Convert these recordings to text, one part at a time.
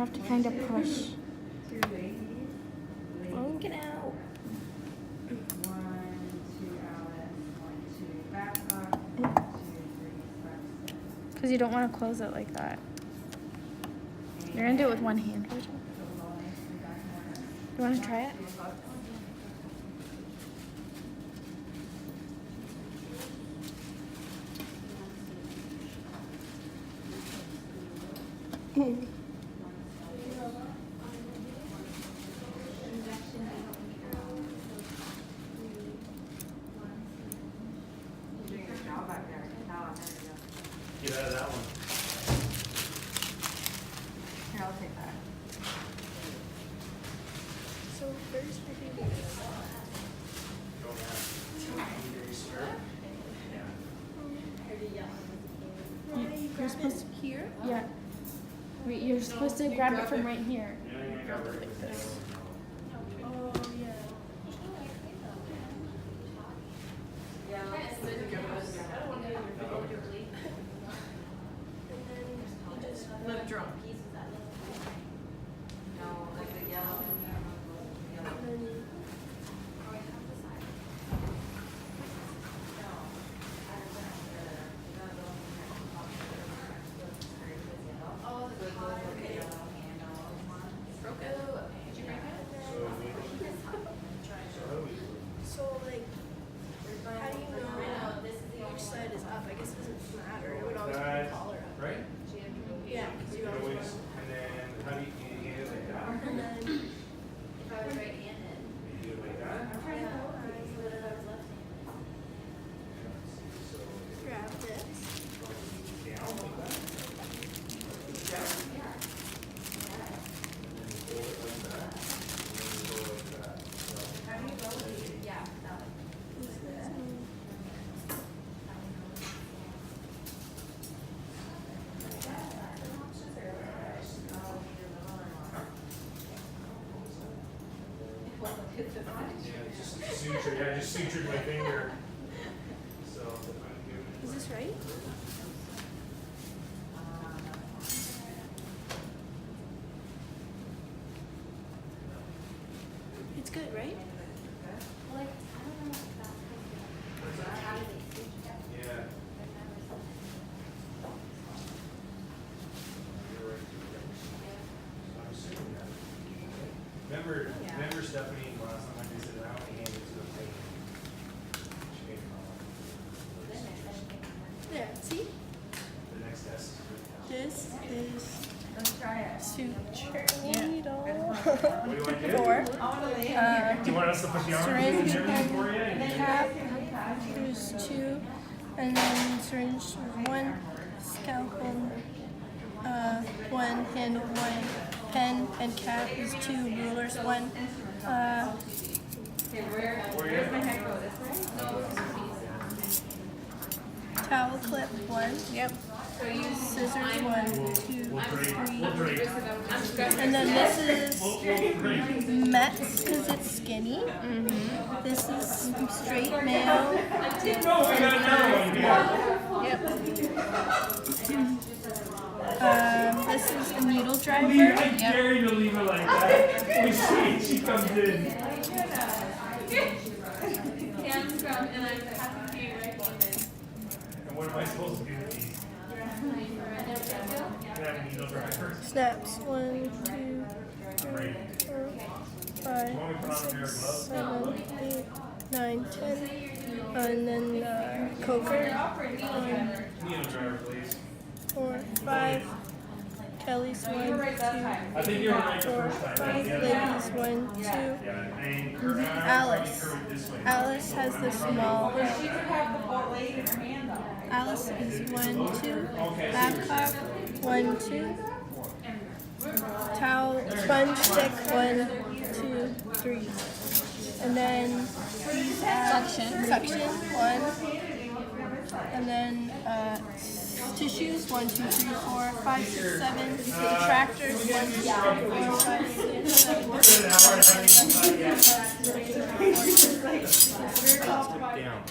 have to kind of push. Oh, get out. Because you don't want to close it like that. You're going to do it with one hand. You want to try it? Get out of that one. Here, I'll take that. So first we're going to do this. You're supposed to here? Yeah. Wait, you're supposed to grab it from right here. Grab it like this. Oh, yeah. Let drum. So, like, how do you know which side is up? I guess it doesn't matter. It would always be the collar up. Right? Yeah, because you always want And then how do you hand it like that? and then If I was right-handed. You do it like that? grab this. Down like that? Yeah, that one. Just sutured my finger. So Is this right? It's good, right? Well, like, I don't know if that's how do they teach that? yeah. You're right. I'm assuming that. Remember Stephanie last time I visited, I only handed it to the patient. She gave me There, see? the next test. This is Let's try it. suture needle. What do you want to do? Four. I want to lay in here. Do you want us to put the arm Syringe in everything for you? and cap. There's two. And then syringe one. Scalpel. One handle, one pen and cap is two. Rulers, one. Okay, where's my head go? This way? Towel clip, one. Yep. Scissors, 1, 2, We'll trade. 3. We'll trade. And then this is We'll trade. Mets because it's skinny. This is straight Mayo. No, we got another one here. This is a needle driver. I dare you to leave it like that. We see she comes in. Hands from, and I'm happy to be right-handed. And what am I supposed to do with these? Can I have a needle driver? Snaps 1, 2, 3, 4, 5, 6, 7, 8, 9, 10. And then Coker. 1, Needle driver, please. 4, 5. Kelly's 1, 2, I think you were right the 4, first time. 5. Yeah. Ladies 1, 2. Yeah, and Alice. this way. Alice has the small. She could have the ball laid in her hand though. Alice is 1, 2. Babcock 1, 2. Towel sponge stick 1, 2, 3. And then suction 1. And then tissues 1, 2, 3, 4, 5, 6, 7. Retractors 1, 2, 3, 4, 5, 6, 7. Down.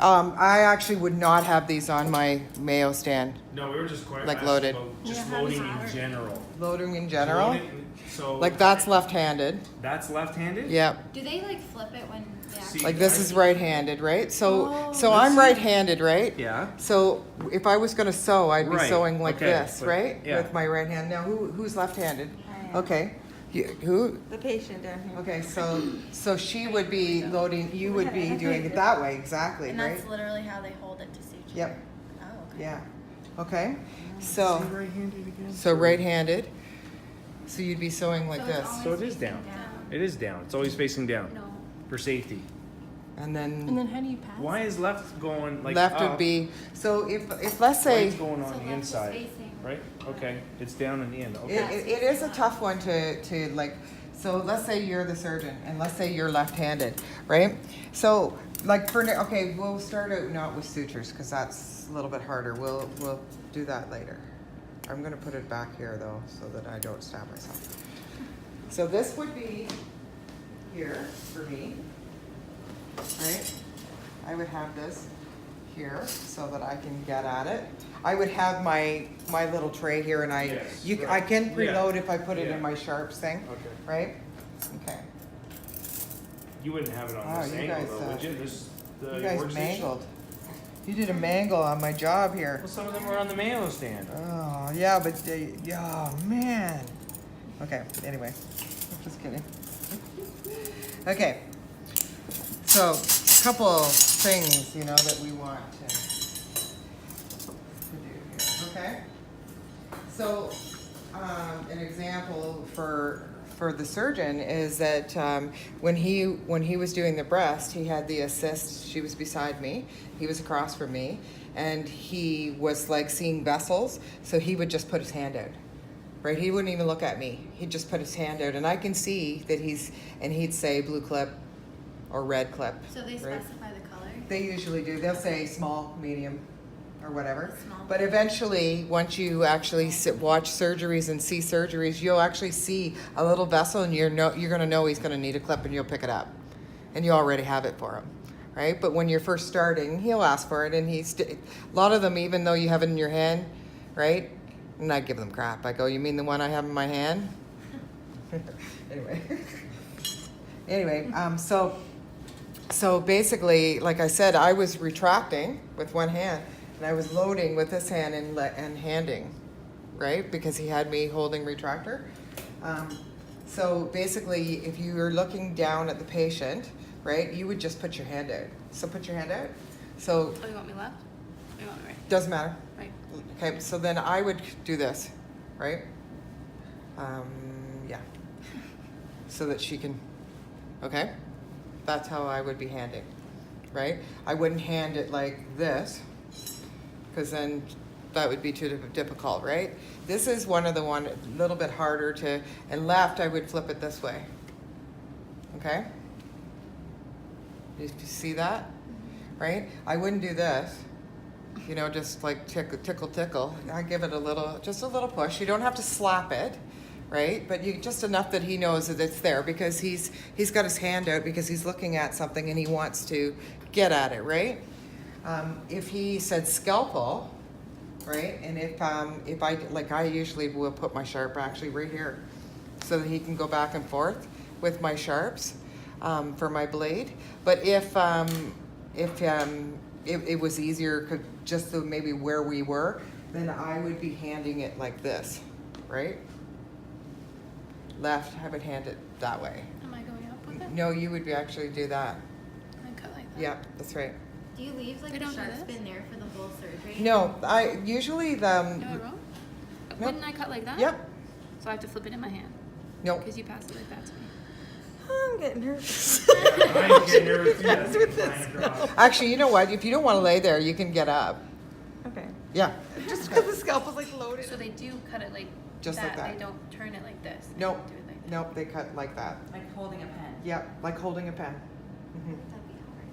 I actually would not have these on my Mayo stand. No, we were just quite Like asking loaded. about just Yeah, how loading does it in work? general. Loading in general, So like that's left-handed. that's left-handed. Yep. Do they like flip it when they See, actually? Like this is right-handed, right? So Oh. so I'm right-handed, right? Yeah. So if I was gonna sew, I'd be Right, sewing like okay, this, but- right? yeah. With my right hand. Now who's left-handed? I am. Okay. Who? The patient down here. Okay, so she would be loading, you would be doing it that way, exactly, And right? that's literally how they hold it to suture. Yep, Oh, okay. yeah. Okay, so, right-handed again. so right-handed. So you'd be sewing like So it's this. always So it is facing down. It is down. It's always facing down No. for safety. And And then then how do you pass? Why is left going like left up? would be, so if let's say, Right's going on So the left is inside, facing. right? Okay, it's down in the end. it, Okay. it is a tough one to like, so let's say you're the surgeon and let's say you're left-handed, right? So like okay, we'll start out not with sutures because that's a little bit harder. We'll do that later. I'm gonna put it back here though so that I don't stab myself. So this would be here for me, right? I would have this here so that I can get at it. I would have my little tray here and Yes, I right. can Yeah. preload if I put it Yeah. in my sharps thing, Okay. right? Okay. You wouldn't have it on Wow, this you angle guys, though, would you? This the You guys workstation? mangled. You did a mangle on my job here. Well, some of them were on the Mayo stand. Oh, yeah, but they, yeah, man. Okay, anyway, just kidding. Okay, so a couple things, you know, that we want to do here, okay? So, an example for the surgeon is that when he was doing the breast, he had the assist. She was beside me. He was across from me, and he was like seeing vessels. So he would just put his hand out, right? He wouldn't even look at me. He'd just put his hand out, and I can see that he'd say blue clip or red clip. So they right? specify the color? They usually do. They'll say small, medium, or whatever. Small. But eventually, once you actually watch surgeries and see surgeries, you'll actually see a little vessel, and you're going to know he's going to need a clip, and you'll pick it up, and you already have it for him, right? But when you're first starting, he'll ask for it, and a lot of them, even though you have it in your hand, right? And I give them crap. I go, "You mean the one I have in my hand?" Anyway, so basically, like I said, I was retracting with one hand, and I was loading with this hand and handing, right? Because he had me holding retractor. So basically, if you were looking down at the patient, right, you would just put your hand out. So put your hand out. So Oh, you want me left? Or you want me right? doesn't matter. Right. Okay, so then I would do this, right? Yeah. So that she can, okay? That's how I would be handing, right? I wouldn't hand it like this, because then that would be too difficult, right? This is one a little bit harder to, and left, I would flip it this way, okay? You see that, right? I wouldn't do this, you know, just like tickle. I give it just a little push. You don't have to slap it, right? But just enough that he knows that it's there, because he's got his hand out because he's looking at something and he wants to get at it, right? If he said scalpel, right? And if I usually will put my sharp actually right here, so that he can go back and forth with my sharps for my blade. But if it was easier, just so maybe where we were, then I would be handing it like this, right? Left, I would hand it that way. Am I going up with it? No, you would actually do that. I cut like that. Yeah, that's right. Do you leave like We the don't do sharp this? spin there for the whole surgery? No, I usually Am I wrong? Nope. Wouldn't I cut like that? Yep. So I have to flip it in my hand No. because you passed it like that to me. I'm getting nervous. Yeah, I'm getting nervous too. That's flying across. Actually, you know what? If you don't want to lay there, you can get up. Okay. Yeah. Just because the scalpel's like loaded. So they do cut it like Just that. like that. They don't turn it like this. They Nope. do it like that. Nope, they cut like that. Like holding a pen. Yeah, like holding a pen. That'd be hard.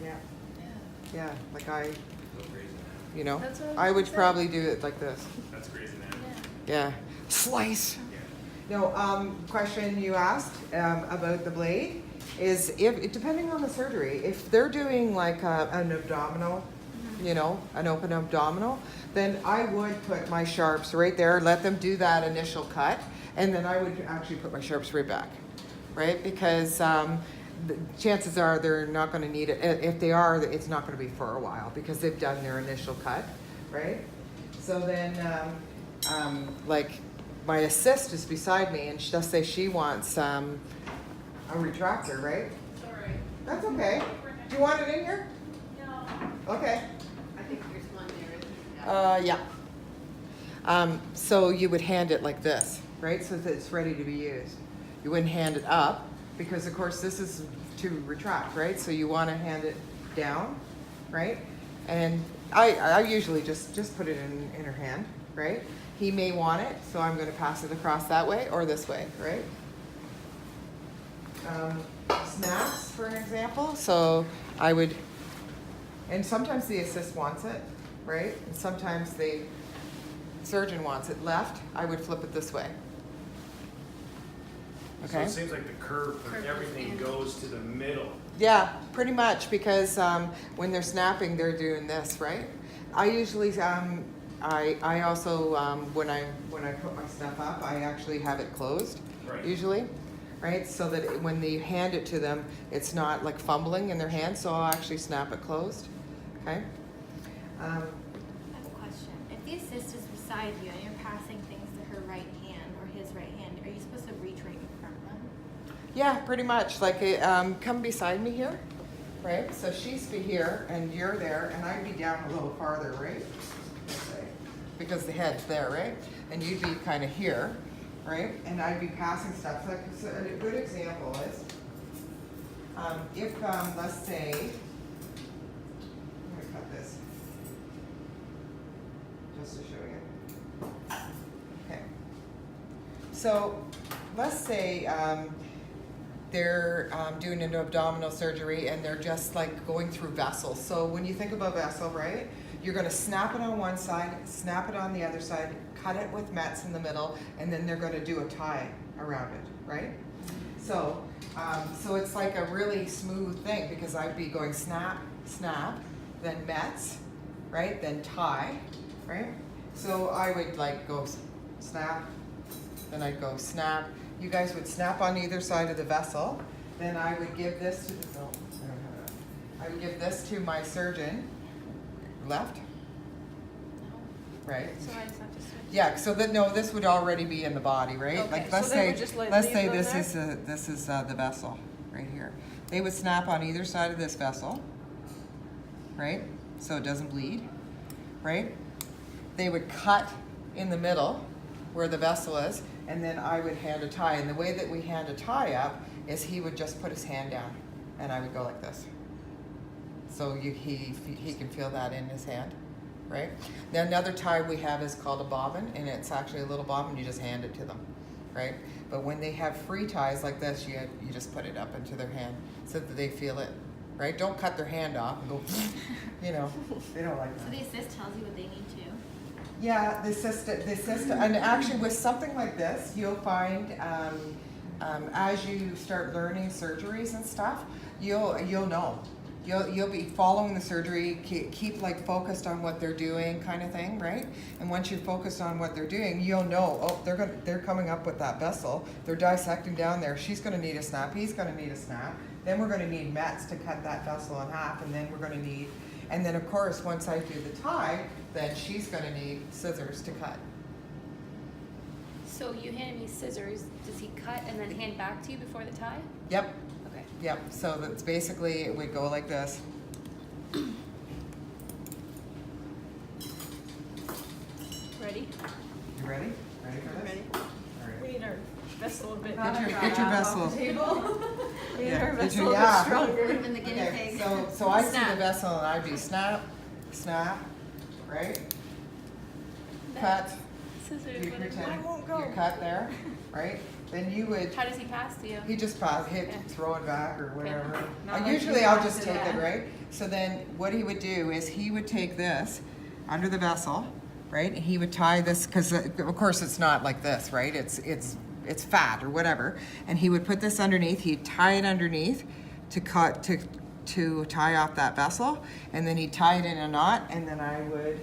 Yeah, yeah, like Go crazy, man. you know, That's what I would she said. probably do it like this. That's crazy, man. Yeah. Yeah. Slice. Yeah. No, question you asked about the blade. is if, depending on the surgery, if they're doing like an abdominal, you know, an open abdominal, then I would put my sharps right there, let them do that initial cut, and then I would actually put my sharps right back, right? Because the chances are they're not going to need it. If they are, it's not going to be for a while because they've done their initial cut, right? So then, like, my assist is beside me, and she'll say she wants a retractor, right? Sorry. That's okay. Do you want it in here? No. Okay. I think there's one there, isn't there? Yeah. So you would hand it like this, right? So that it's ready to be used. You wouldn't hand it up because, of course, this is to retract, right? So you want to hand it down, right? And I usually just put it in her hand, right? He may want it, so I'm going to pass it across that way or this way, right? Snaps, for an example. So I would, and sometimes the assist wants it, right? And sometimes the surgeon wants it left. I would flip it this way. So Okay. it seems like the curve for Curve everything and- goes to the middle. Yeah, pretty much, because when they're snapping, they're doing this, right? I usually, I also, when I put my stuff up, I actually have it closed, Right. usually, right? So that when you hand it to them, it's not like fumbling in their hand, so I'll actually snap it closed, okay? I have a question. If the assist is beside you and you're passing things to her right hand or his right hand, are you supposed to reach right in front of them? Yeah, pretty much, like, come beside me here, right? So she's be here, and you're there, and I'd be down a little farther, right? Because the head's there, right? And you'd be kind of here, right? And I'd be passing stuff. So a good example is, if, let's say, I'm gonna cut this, just to show you. Okay. So, let's say, they're doing an abdominal surgery and they're just like going through vessels. So when you think about vessel, right, you're going to snap it on one side, snap it on the other side, cut it with mets in the middle, and then they're going to do a tie around it, right? So, so it's like a really smooth thing because I'd be going snap, snap, then mets, right, then tie, right? So I would like go snap, then I'd go snap. You guys would snap on either side of the vessel. Then I would give this to the, no, I don't have that. I would give this to my surgeon, left, right? So I just have to switch. Yeah, so that, no, this would already be in the body, right? Okay, Like, so let's they say, would just leave let's them say there? this is the vessel, right here. They would snap on either side of this vessel, right? So it doesn't bleed, right? They would cut in the middle where the vessel is, and then I would hand a tie. And the way that we hand a tie up is he would just put his hand down, and I would go like this. So he can feel that in his hand, right? Then another tie we have is called a bobbin, and it's actually a little bobbin. You just hand it to them, right? But when they have free ties like this, you just put it up into their hand so that they feel it, right? Don't cut their hand off and go, you know, they don't like So that. the assist tells you what they need to. Yeah, the system, and actually with something like this, you'll find as you start learning surgeries and stuff, you'll know. You'll be following the surgery, keep like focused on what they're doing, kind of thing, right? And once you're focused on what they're doing, you'll know. Oh, they're coming up with that vessel. They're dissecting down there. She's going to need a snap. He's going to need a snap. Then we're going to need mets to cut that vessel in half, and then we're going to need. And then of course, once I do the tie, then she's going to need scissors to cut. So you handed me scissors. Does he cut and then hand back to you before the tie? Yep. Okay. Yep, so that's basically, it would go like this. Ready? You ready? Ready for this? Ready. All right. We need our vessel a bit. Get your vessel. We need Yeah, our get vessel your- a yeah. bit stronger. Put him in the guinea Okay, pig. so I see the Snap. vessel and I'd be snap, snap, right? Cut, Scissors. you whatever. pretend won't go. you cut there, right? Then you would, How does he pass to you? he just pass, hit, Okay. throw it back or whatever. Not like Usually you I'll pass just it take it, back. right? So then what he would do is he would take this under the vessel, right? He would tie this, because of course it's not like this, right? It's it's fat or whatever. And he would put this underneath, he'd tie it underneath to cut, to tie off that vessel. And then he'd tie it in a knot, and then I would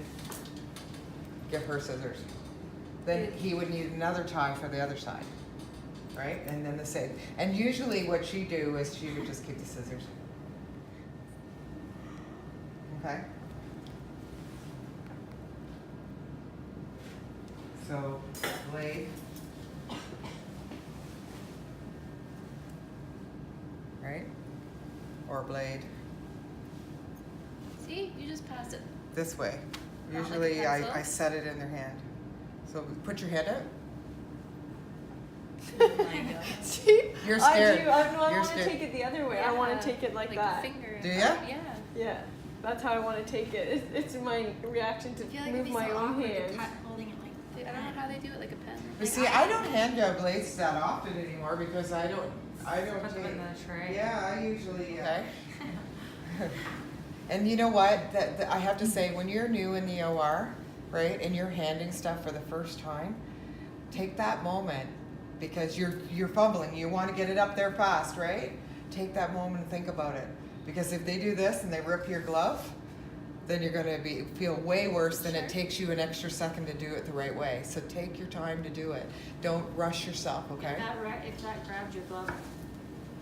give her scissors. Then he would need another tie for the other side, right? And then the same. And usually what she'd do is she would just keep the scissors. Okay? So, blade. Right? Or blade See, you just passed it. this way. Not like a Usually pencil? I set it in their hand. So put your head out. Oh my god. See? You're scared. I do. I You're want to scared. take it the other way. I want Yeah, to take it like the that. finger. Do ya? Yeah. Yeah. That's how I want to take it. It's my reaction to I feel like it'd move be my so own awkward to hand. cut holding it like Dude, I don't know how they do it like a pen. But see, I don't hand job blades that often anymore because I don't Put them in take. the tray. Yeah, I usually. Okay. And you know what? That I have to say, when you're new in the OR, right, and you're handing stuff for the first time, take that moment because you're fumbling. You want to get it up there fast, right? Take that moment and think about it. Because if they do this and they rip your glove, then you're going to feel way worse than it takes you an extra second to do it the right way. So take your time to do it. Don't rush yourself, okay? If that grabbed your glove,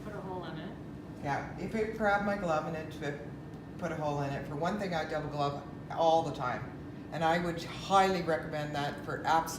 put a hole in it. Yeah, if it grabbed my glove and it put a hole in it, for one thing, I double glove all the time. And I would highly recommend that for absolutely